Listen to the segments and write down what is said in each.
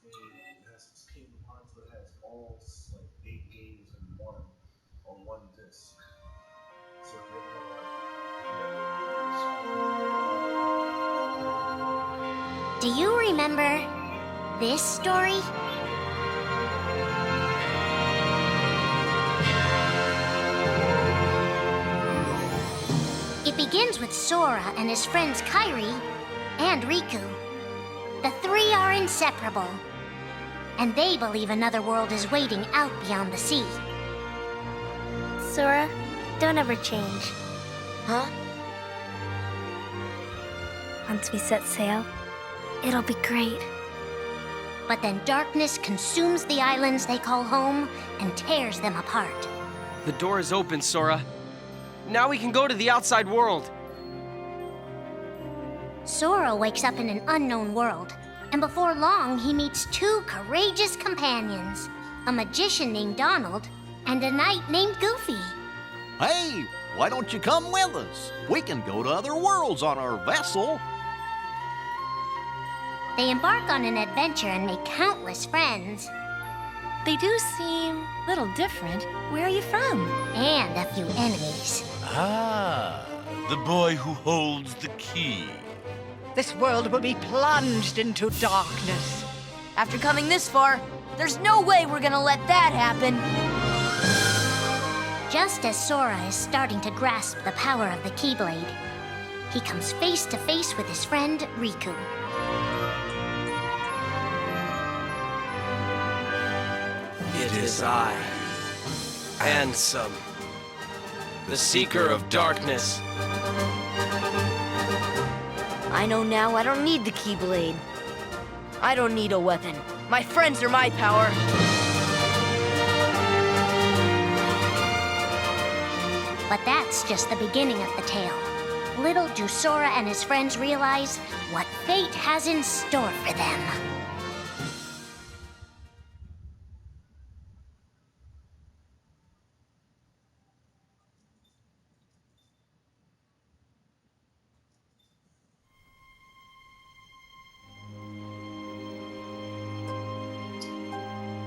It has this Kingdom Hearts that has all like 8 games in one on one disc. So if you ever want to Do you remember this story? It begins with Sora and his friends Kairi and Riku. The three are inseparable, and they believe another world is waiting out beyond the sea. Sora, don't ever change. Huh? Once we set sail, it'll be great. But then darkness consumes the islands they call home and tears them apart. The door is open, Sora. Now we can go to the outside world. Sora wakes up in an unknown world, and before long he meets two courageous companions, a magician named Donald and a knight named Goofy. Hey, why don't you come with us? We can go to other worlds on our vessel. They embark on an adventure and make countless friends. They do seem a little different. Where are you from? And a few enemies. Ah, the boy who holds the key. This world will be plunged into darkness. After coming this far, there's no way we're gonna let that happen. Just as Sora is starting to grasp the power of the Keyblade, he comes face to face with his friend Riku. It is I, Ansem, the Seeker of Darkness. I know now I don't need the Keyblade. I don't need a weapon. My friends are my power. But that's just the beginning of the tale. Little do Sora and his friends realize what fate has in store for them.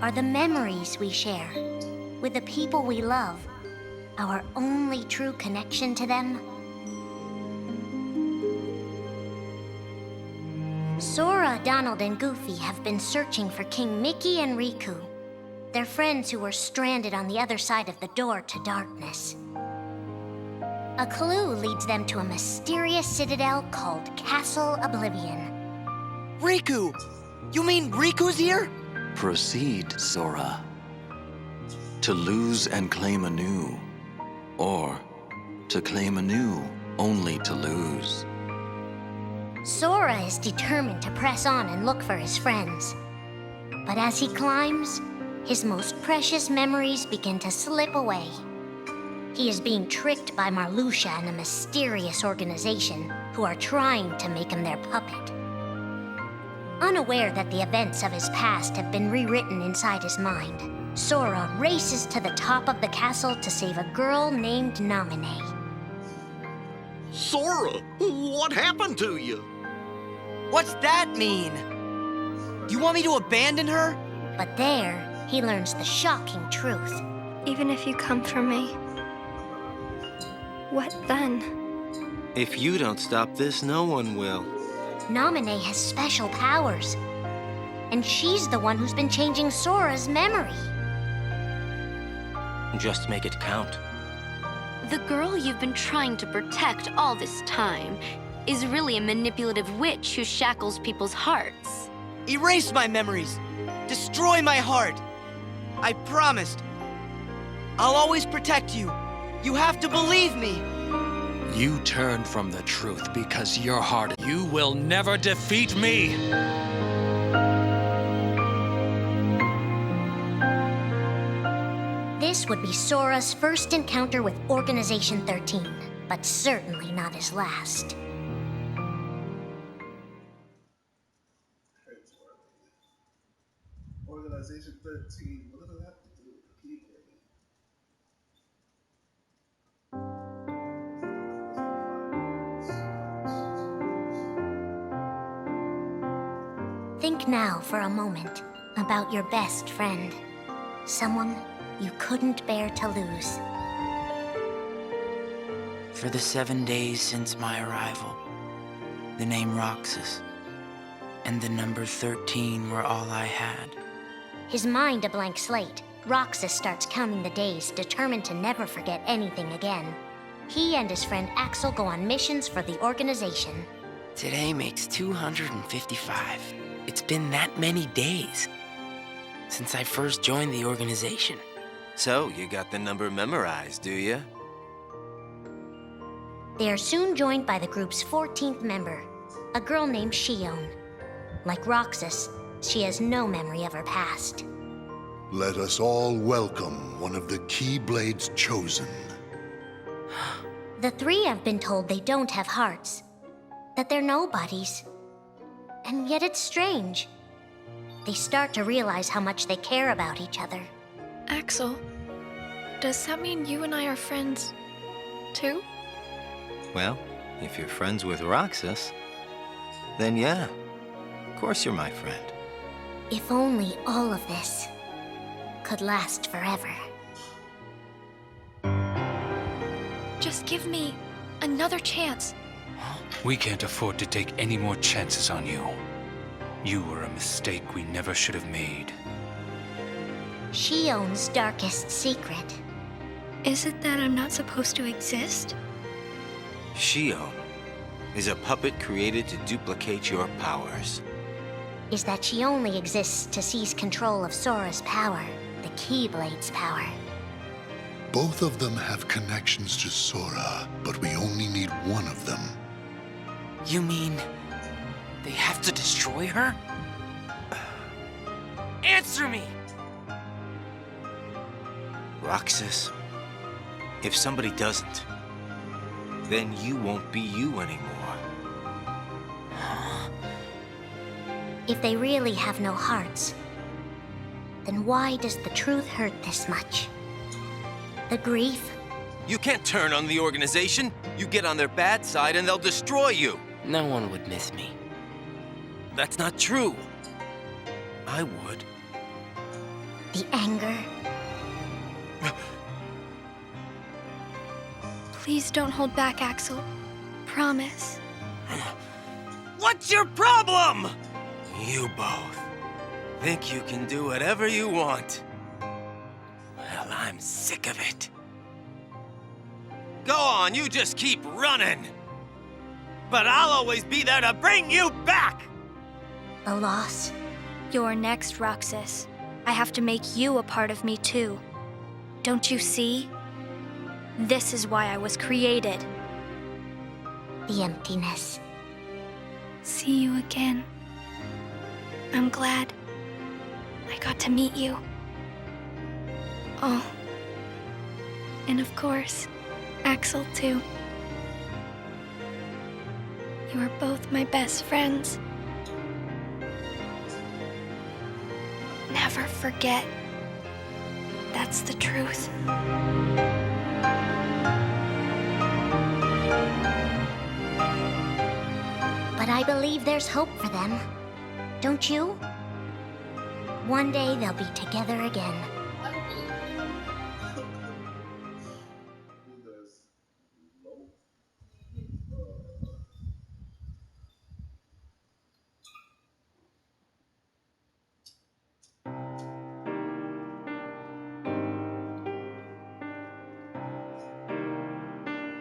Are the memories we share with the people we love our only true connection to them? Sora, Donald, and Goofy have been searching for King Mickey and Riku, their friends who were stranded on the other side of the door to darkness. A clue leads them to a mysterious citadel called Castle Oblivion. Riku! You mean Riku's here? Proceed, Sora. To lose and claim anew, or to claim anew only to lose. Sora is determined to press on and look for his friends. But as he climbs, his most precious memories begin to slip away. He is being tricked by Marluxia and a mysterious organization who are trying to make him their puppet. Unaware that the events of his past have been rewritten inside his mind, Sora races to the top of the castle to save a girl named Naminé. Sora, what happened to you? What's that mean? You want me to abandon her? But there, he learns the shocking truth. Even if you come for me, what then? If you don't stop this, no one will. Naminé has special powers, and she's the one who's been changing Sora's memory. Just make it count. The girl you've been trying to protect all this time is really a manipulative witch who shackles people's hearts. Erase my memories. Destroy my heart. I promised. I'll always protect you. You have to believe me. You turned from the truth because your heart. You will never defeat me! This would be Sora's first encounter with Organization 13, but certainly not his last. Organization 13, what does that have to do with the Keyblade? Think now for a moment about your best friend. Someone you couldn't bear to lose. For the 7 days since my arrival, the name Roxas and the number 13 were all I had. His mind a blank slate, Roxas starts counting the days, determined to never forget anything again. He and his friend Axel go on missions for the organization. Today makes 255. It's been that many days since I first joined the organization. So, you got the number memorized, do you? They are soon joined by the group's 14th member, a girl named Shion. Like Roxas, she has no memory of her past. Let us all welcome one of the Keyblades chosen. The three have been told they don't have hearts, that they're nobodies. And yet it's strange. They start to realize how much they care about each other. Axel, does that mean you and I are friends, too? Well, if you're friends with Roxas, then yeah, of course you're my friend. If only all of this could last forever. Just give me another chance. We can't afford to take any more chances on you. You were a mistake we never should have made. Shion's darkest secret. Is it that I'm not supposed to exist? Shion is a puppet created to duplicate your powers. Is that she only exists to seize control of Sora's power, the Keyblade's power. Both of them have connections to Sora, but we only need one of them. You mean they have to destroy her? Answer me! Roxas, if somebody doesn't, then you won't be you anymore. If they really have no hearts, then why does the truth hurt this much? The grief? You can't turn on the organization. You get on their bad side and they'll destroy you. No one would miss me. That's not true. I would. The anger? Please don't hold back, Axel. Promise. What's your problem? You both think you can do whatever you want. Well, I'm sick of it. Go on, you just keep running. But I'll always be there to bring you back! The loss? You're next, Roxas. I have to make you a part of me, too. Don't you see? This is why I was created. The emptiness. See you again. I'm glad I got to meet you. Oh. And of course, Axel, too. You are both my best friends. Never forget. That's the truth. But I believe there's hope for them. Don't you? One day they'll be together again.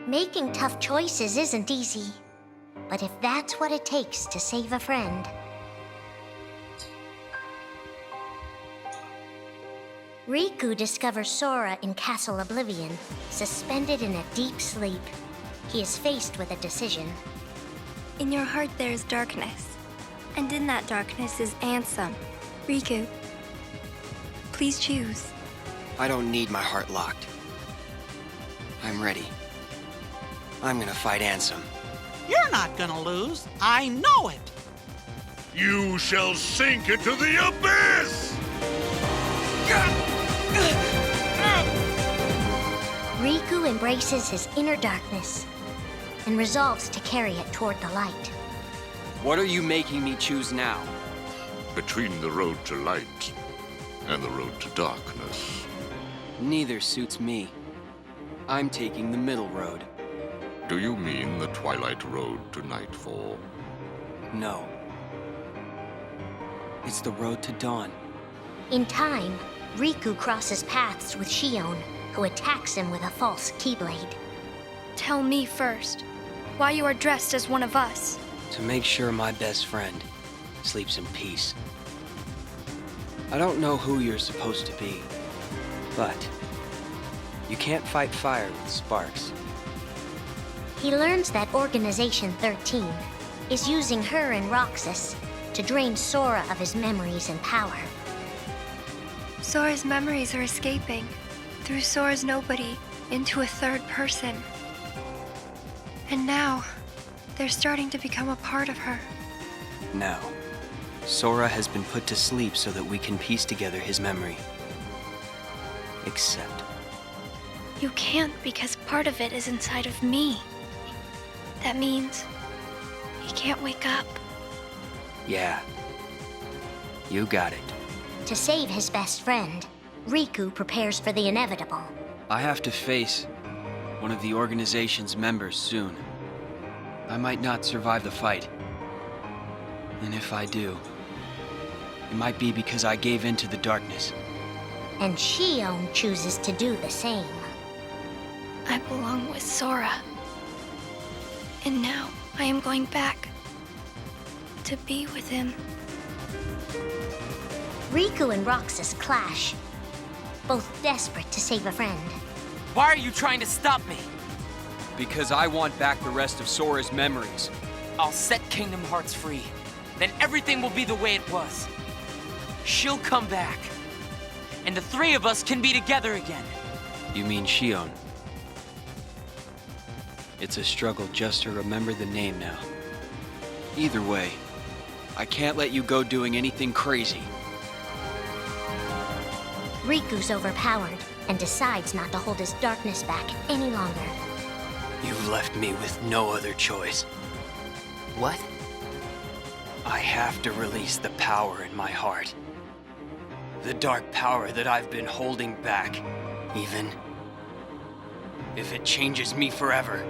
Making tough choices isn't easy. But if that's what it takes to save a friend... Riku discovers Sora in Castle Oblivion, suspended in a deep sleep. He is faced with a decision. In your heart there is darkness, and in that darkness is Ansem. Riku, please choose. I don't need my heart locked. I'm ready. I'm gonna fight Ansem. You're not gonna lose. I know it. You shall sink into the abyss! Riku embraces his inner darkness and resolves to carry it toward the light. What are you making me choose now? between the road to light and the road to darkness. Neither suits me. I'm taking the middle road. Do you mean the Twilight Road to Nightfall? No. It's the road to dawn. In time, Riku crosses paths with Shion, who attacks him with a false Keyblade. Tell me first, why you are dressed as one of us. To make sure my best friend sleeps in peace. I don't know who you're supposed to be, but you can't fight fire with sparks. He learns that Organization 13 is using her and Roxas to drain Sora of his memories and power. Sora's memories are escaping through Sora's nobody into a third person. And now, they're starting to become a part of her. Now, Sora has been put to sleep so that we can piece together his memory. Except... You can't because part of it is inside of me. That means he can't wake up. Yeah. You got it. To save his best friend, Riku prepares for the inevitable. I have to face one of the organization's members soon. I might not survive the fight. And if I do, it might be because I gave in to the darkness. And Shion chooses to do the same. I belong with Sora. And now I am going back to be with him. Riku and Roxas clash, both desperate to save a friend. Why are you trying to stop me? Because I want back the rest of Sora's memories. I'll set Kingdom Hearts free. Then everything will be the way it was. She'll come back. And the three of us can be together again. You mean Shion? It's a struggle just to remember the name now. Either way, I can't let you go doing anything crazy. Riku's overpowered and decides not to hold his darkness back any longer. You've left me with no other choice. What? I have to release the power in my heart. The dark power that I've been holding back, even if it changes me forever.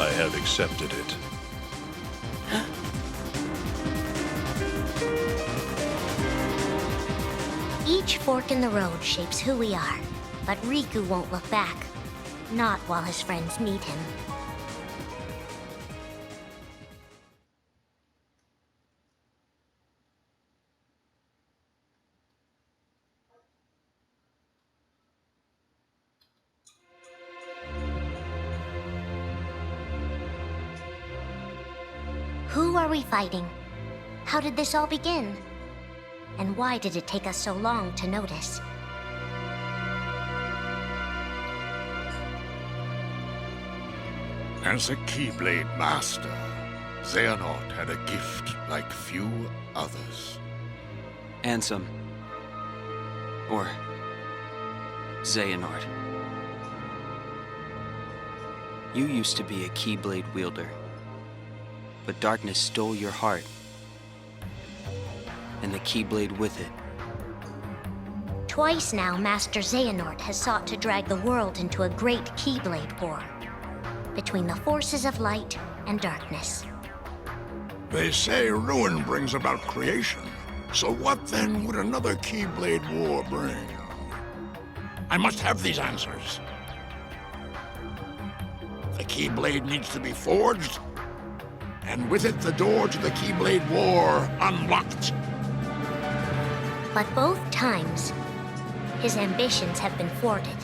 I have accepted it. Each fork in the road shapes who we are, but Riku won't look back. Not while his friends need him. Who are we fighting? How did this all begin? And why did it take us so long to notice? As a Keyblade Master, Xehanort had a gift like few others. Ansem. Or Xehanort. You used to be a Keyblade wielder, but darkness stole your heart, and the Keyblade with it. Twice now, Master Xehanort has sought to drag the world into a great Keyblade war between the forces of light and darkness. They say ruin brings about creation. So what then would another Keyblade war bring? I must have these answers. The Keyblade needs to be forged, and with it the door to the Keyblade war unlocked. But both times, his ambitions have been thwarted.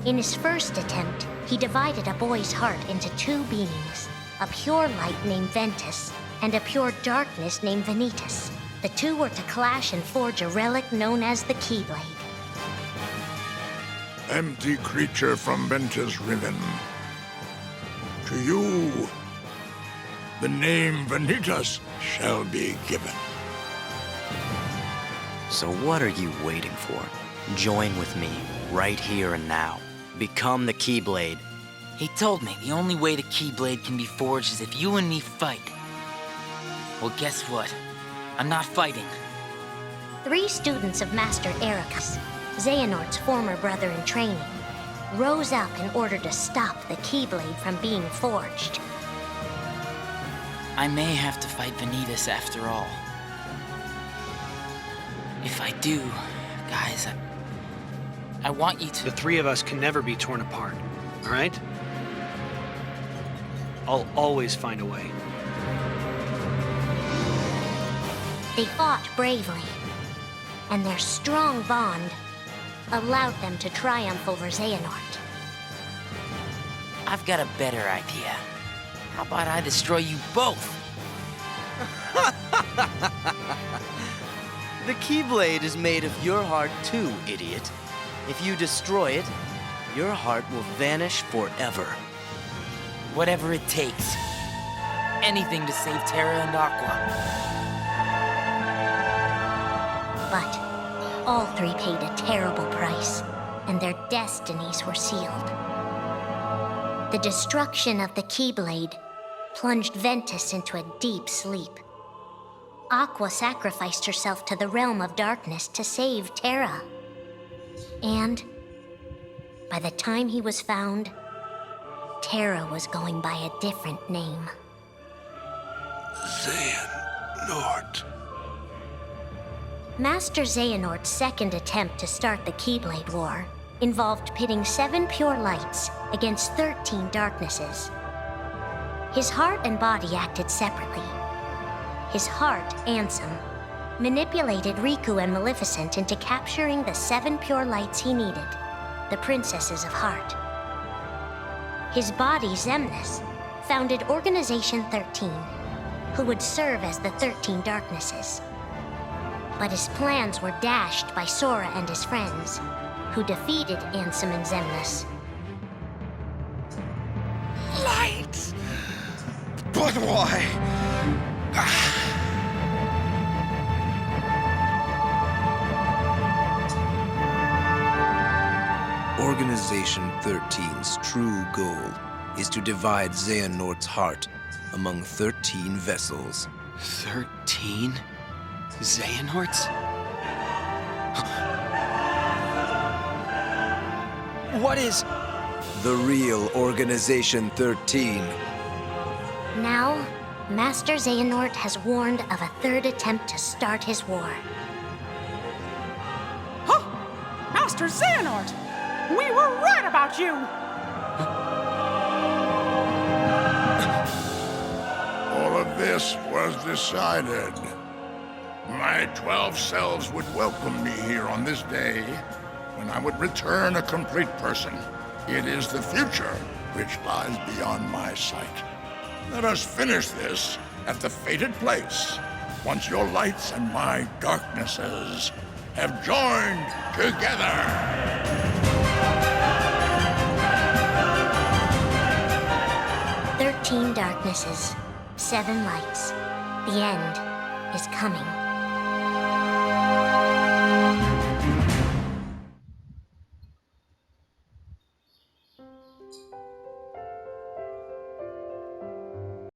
In his first attempt, he divided a boy's heart into two beings, a pure light named Ventus, and a pure darkness named Vanitas. The two were to clash and forge a relic known as the Keyblade. Empty creature from Ventus Riven. To you, the name Vanitas shall be given. So what are you waiting for? Join with me, right here and now. Become the Keyblade. He told me the only way the Keyblade can be forged is if you and me fight. Well, guess what? I'm not fighting. 3 students of Master Ericus, Xehanort's former brother in training, rose up in order to stop the Keyblade from being forged. I may have to fight Vanitas after all. If I do, guys, I want you to... The 3 of us can never be torn apart, all right? I'll always find a way. They fought bravely, and their strong bond allowed them to triumph over Xehanort. I've got a better idea. How about I destroy you both? The Keyblade is made of your heart too, idiot. If you destroy it, your heart will vanish forever. Whatever it takes. Anything to save Terra and Aqua. But all 3 paid a terrible price, and their destinies were sealed. The destruction of the Keyblade plunged Ventus into a deep sleep. Aqua sacrificed herself to the realm of darkness to save Terra. And by the time he was found, Terra was going by a different name. Xehanort. Master Xehanort's second attempt to start the Keyblade War involved pitting 7 pure lights against 13 darknesses. His heart and body acted separately. His heart, Ansem, manipulated Riku and Maleficent into capturing the 7 pure lights he needed, the Princesses of Heart. His body, Xemnas, founded Organization 13, who would serve as the 13 Darknesses. But his plans were dashed by Sora and his friends, who defeated Ansem and Xemnas. Light! But why? Organization 13's true goal is to divide Xehanort's heart among 13 vessels. 13? Xehanorts? What is... The real Organization 13. Now, Master Xehanort has warned of a 3rd attempt to start his war. Huh! Master Xehanort! We were right about you! All of this was decided. My 12 selves would welcome me here on this day, when I would return a complete person. It is the future which lies beyond my sight. Let us finish this at the fated place, once your lights and my darknesses have joined together. 13 darknesses, 7 lights. The end is coming.